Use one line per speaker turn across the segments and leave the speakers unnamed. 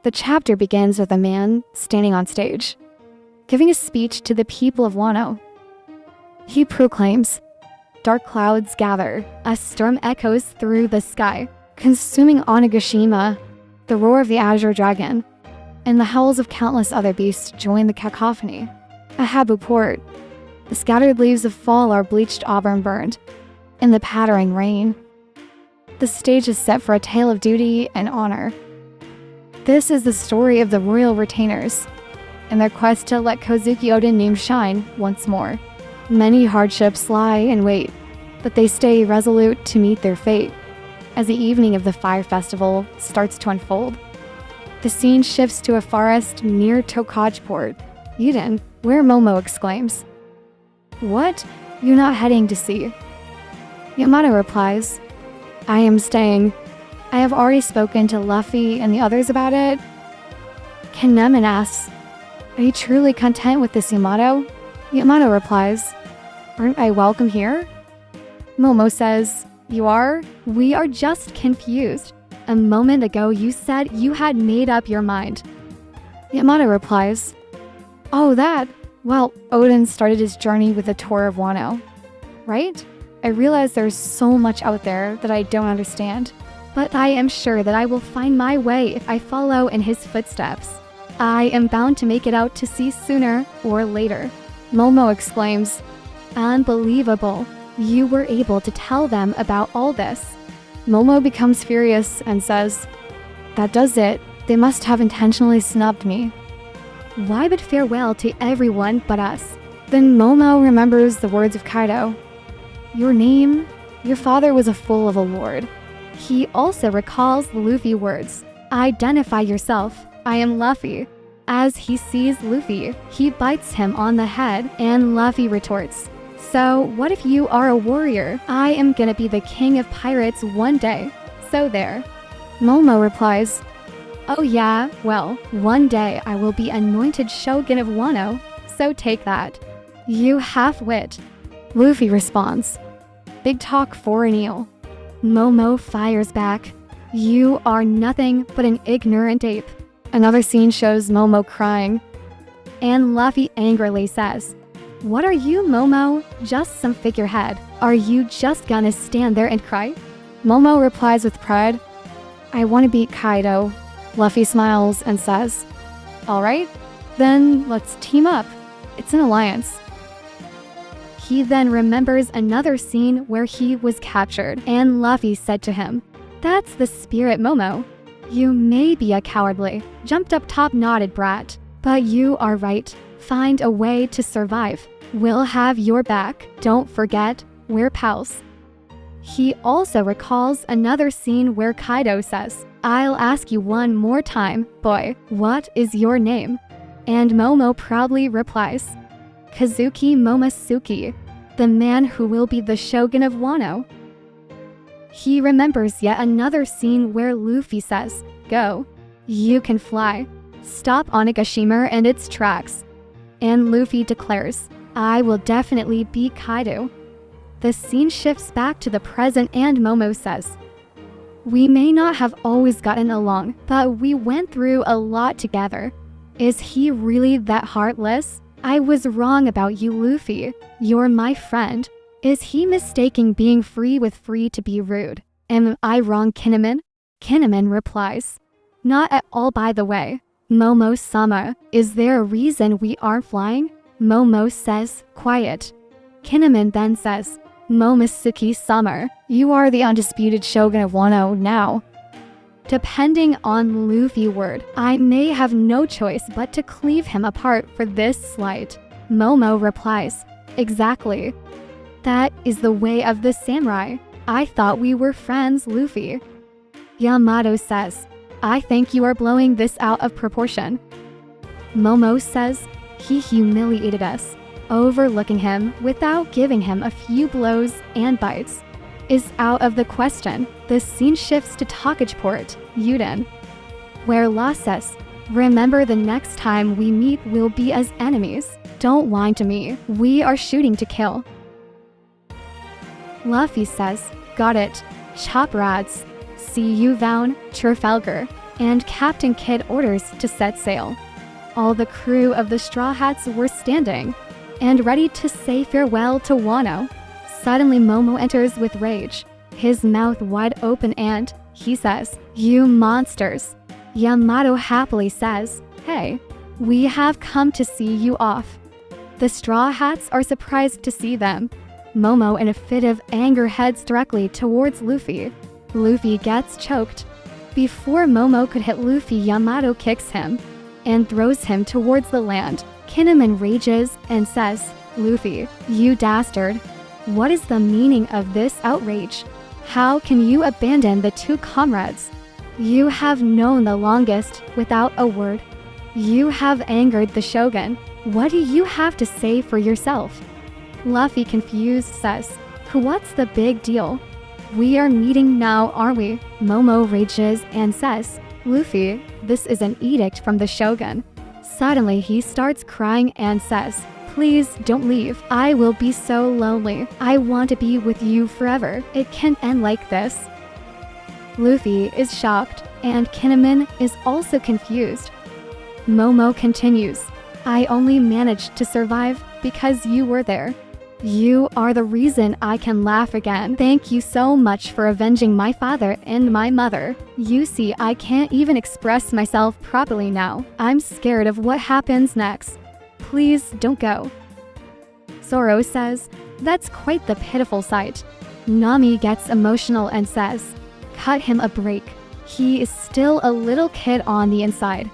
The chapter begins with a man standing on stage, giving a speech to the people of Wano. He proclaims, "Dark clouds gather, a storm echoes through the sky, consuming Onigashima. The roar of the azure dragon and the howls of countless other beasts join the cacophony. A Habu port. The scattered leaves of fall are bleached auburn burned in the pattering rain. The stage is set for a tale of duty and honor. This is the story of the royal retainers and their quest to let Kozuki Oden name shine once more. Many hardships lie in wait, but they stay resolute to meet their fate. As the evening of the fire festival starts to unfold, the scene shifts to a forest near Tokajport, Eden, where Momo exclaims, "What? You're not heading to sea?" Yamato replies, "I am staying. I have already spoken to Luffy and the others about it." Kinemon asks, "Are you truly content with this, Yamato?" Yamato replies, "Aren't I welcome here?" Momo says, "You are? We are just confused. A moment ago you said you had made up your mind." Yamato replies, "Oh, that? Well, Odin started his journey with a tour of Wano, right? I realize there's so much out there that I don't understand, but I am sure that I will find my way if I follow in his footsteps. I am bound to make it out to sea sooner or later." Momo exclaims, "Unbelievable. You were able to tell them about all this." Momo becomes furious and says, "That does it. They must have intentionally snubbed me. Why bid farewell to everyone but us?" Then Momo remembers the words of Kaido. "Your name? Your father was a fool of a lord." He also recalls the Luffy words, "Identify yourself. I am Luffy." As he sees Luffy, he bites him on the head and Luffy retorts, "So what if you are a warrior? I am gonna be the king of pirates one day. So there." Momo replies, "Oh yeah, well, one day I will be anointed shogun of Wano, so take that. You half-wit." Luffy responds, "Big talk for an eel." Momo fires back, "You are nothing but an ignorant ape." Another scene shows Momo crying, and Luffy angrily says, "What are you, Momo? Just some figurehead. Are you just gonna stand there and cry?" Momo replies with pride, "I want to beat Kaido." Luffy smiles and says, "All right, then let's team up. It's an alliance." He then remembers another scene where he was captured, and Luffy said to him, "That's the spirit, Momo. You may be a cowardly, jumped-up top-knotted brat, but you are right. Find a way to survive. We'll have your back. Don't forget, we're pals." He also recalls another scene where Kaido says, "I'll ask you one more time, boy, what is your name?" And Momo proudly replies, "Kazuki Momosuke, the man who will be the shogun of Wano." He remembers yet another scene where Luffy says, "Go. You can fly. Stop Onigashima and its tracks." And Luffy declares, "I will definitely beat Kaido." The scene shifts back to the present and Momo says, "We may not have always gotten along, but we went through a lot together. Is he really that heartless? I was wrong about you, Luffy. You're my friend. Is he mistaking being free with free to be rude? Am I wrong, Kinemon?" Kinemon replies, "Not at all, by the way. Momo-sama, is there a reason we aren't flying?" Momo says, "Quiet." Kinemon then says, "Momosuke-sama, you are the undisputed shogun of Wano now." Depending on Luffy's word, I may have no choice but to cleave him apart for this slight. Momo replies, "Exactly. That is the way of the samurai. I thought we were friends, Luffy." Yamato says, "I think you are blowing this out of proportion." Momo says, "He humiliated us. Overlooking him without giving him a few blows and bites is out of the question." The scene shifts to Tokajport, Uden, where Law says, "Remember, the next time we meet we'll be as enemies. Don't whine to me. We are shooting to kill." Luffy says, "Got it. Chop rads. See you down, Trafalgar." and Captain Kidd orders to set sail. All the crew of the Straw Hats were standing and ready to say farewell to Wano. Suddenly Momo enters with rage, his mouth wide open, and he says, "You monsters." Yamato happily says, "Hey, we have come to see you off." The Straw Hats are surprised to see them. Momo, in a fit of anger, heads directly towards Luffy. Luffy gets choked. Before Momo could hit Luffy, Yamato kicks him and throws him towards the land. Kinemon rages and says, "Luffy, you dastard. What is the meaning of this outrage? How can you abandon the two comrades you have known the longest without a word? You have angered the Shogun. What do you have to say for yourself?" Luffy, confused, says, "What's the big deal? We are meeting now, aren't we?" Momo rages and says, "Luffy, this is an edict from the Shogun." Suddenly he starts crying and says, "Please don't leave. I will be so lonely. I want to be with you forever. It can't end like this." Luffy is shocked, and Kinemon is also confused. Momo continues, "I only managed to survive because you were there. You are the reason I can laugh again. Thank you so much for avenging my father and my mother. You see, I can't even express myself properly now. I'm scared of what happens next. Please don't go." Zoro says, "That's quite the pitiful sight." Nami gets emotional and says, "Cut him a break. He is still a little kid on the inside."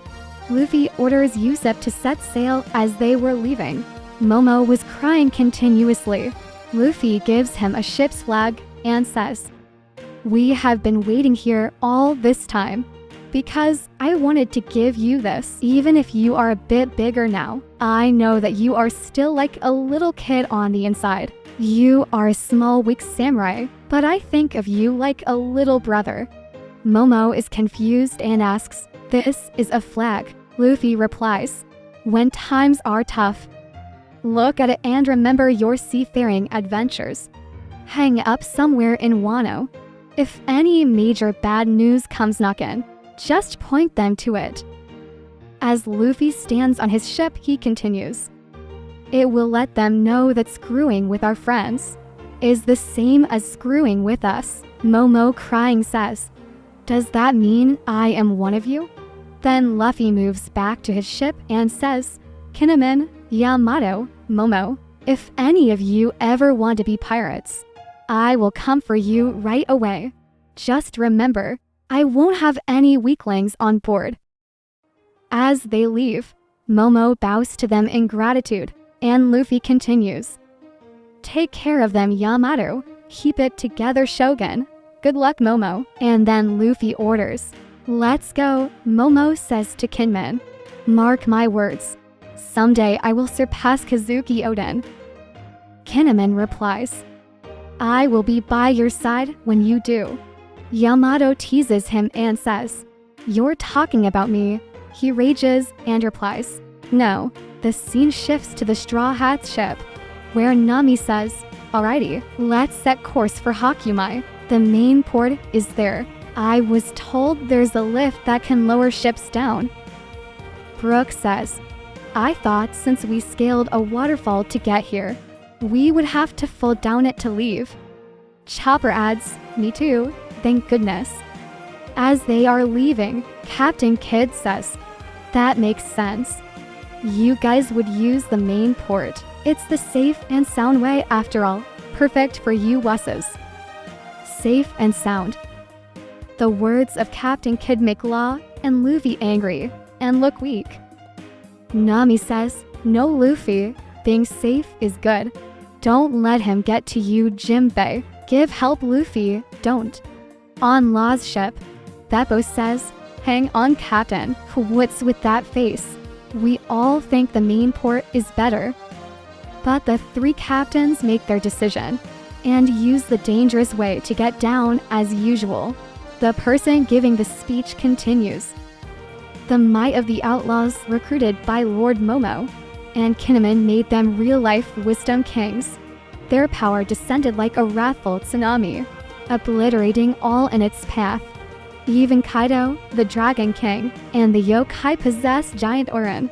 Luffy orders Usopp to set sail as they were leaving. Momo was crying continuously. Luffy gives him a ship's flag and says, "We have been waiting here all this time because I wanted to give you this. Even if you are a bit bigger now, I know that you are still like a little kid on the inside. You are a small, weak samurai, but I think of you like a little brother." Momo is confused and asks, "This is a flag." Luffy replies, "When times are tough, look at it and remember your seafaring adventures. Hang up somewhere in Wano. If any major bad news comes knocking, just point them to it." As Luffy stands on his ship, he continues, "It will let them know that screwing with our friends is the same as screwing with us." Momo, crying, says, "Does that mean I am one of you?" Then Luffy moves back to his ship and says, "Kinemon, Yamato, Momo, if any of you ever want to be pirates, I will come for you right away. Just remember, I won't have any weaklings on board." As they leave, Momo bows to them in gratitude, and Luffy continues, "Take care of them, Yamato. Keep it together, Shogun. Good luck, Momo." And then Luffy orders, "Let's go." Momo says to Kinemon, "Mark my words. Someday I will surpass Kazuki Oden." Kinemon replies, "I will be by your side when you do." Yamato teases him and says, "You're talking about me." He rages and replies, "No." The scene shifts to the Straw Hats ship, where Nami says, "Alrighty, let's set course for Hakumai. The main port is there. I was told there's a lift that can lower ships down." Brooke says, "I thought since we scaled a waterfall to get here, we would have to fall down it to leave." Chopper adds, "Me too, thank goodness." As they are leaving, Captain Kidd says, "That makes sense. You guys would use the main port. It's the safe and sound way after all. Perfect for you wusses." Safe and sound. The words of Captain Kidd make Law and Luffy angry and look weak. Nami says, "No, Luffy, being safe is good. Don't let him get to you, Jinbei. Give help, Luffy, don't." On Law's ship, Beppo says, "Hang on, Captain. What's with that face? We all think the main port is better." But the three captains make their decision and use the dangerous way to get down as usual. The person giving the speech continues, "The might of the outlaws recruited by Lord Momo and Kinemon made them real-life wisdom kings. Their power descended like a wrathful tsunami, obliterating all in its path. Even Kaido, the Dragon King, and the yokai-possessed giant Orin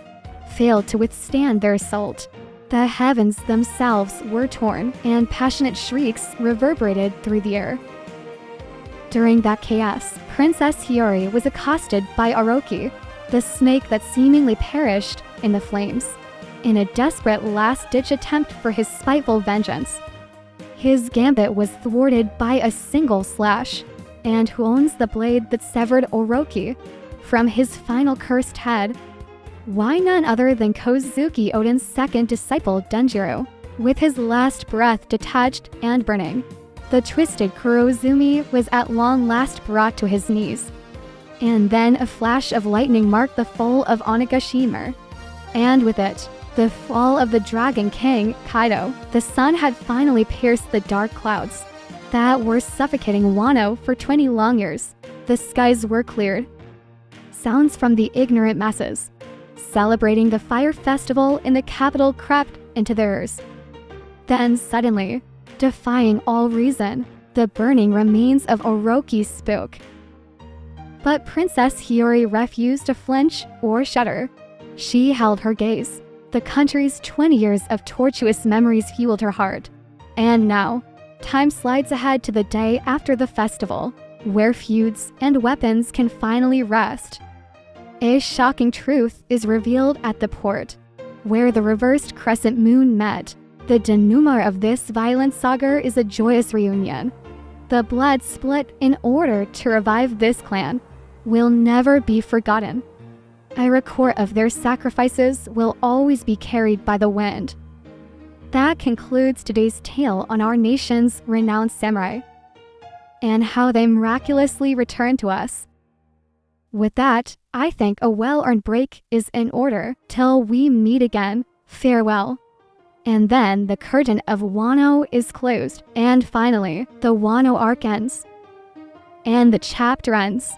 failed to withstand their assault. The heavens themselves were torn, and passionate shrieks reverberated through the air. During that chaos, Princess Hiyori was accosted by Orochi, the snake that seemingly perished in the flames, in a desperate last-ditch attempt for his spiteful vengeance. His gambit was thwarted by a single slash, and who owns the blade that severed Orochi from his final cursed head? Why none other than Kozuki Oden's second disciple Denjiro, with his last breath detached and burning. The twisted Kurozumi was at long last brought to his knees. And then a flash of lightning marked the fall of Onigashima. And with it, the fall of the Dragon King, Kaido. The sun had finally pierced the dark clouds that were suffocating Wano for 20 long years. The skies were cleared. Sounds from the ignorant masses celebrating the fire festival in the capital crept into their ears. Then suddenly, defying all reason, the burning remains of Orochi spoke. But Princess Hiyori refused to flinch or shudder. She held her gaze. The country's 20 years of tortuous memories fueled her heart. And now, time slides ahead to the day after the festival, where feuds and weapons can finally rest. A shocking truth is revealed at the port, where the reversed crescent moon met. The denouement of this violent saga is a joyous reunion. The blood split in order to revive this clan will never be forgotten. A record of their sacrifices will always be carried by the wind. That concludes today's tale on our nation's renowned samurai, and how they miraculously returned to us. With that, I think a well-earned break is in order till we meet again. Farewell. And then the curtain of Wano is closed, and finally, the Wano arc ends. And the chapter ends.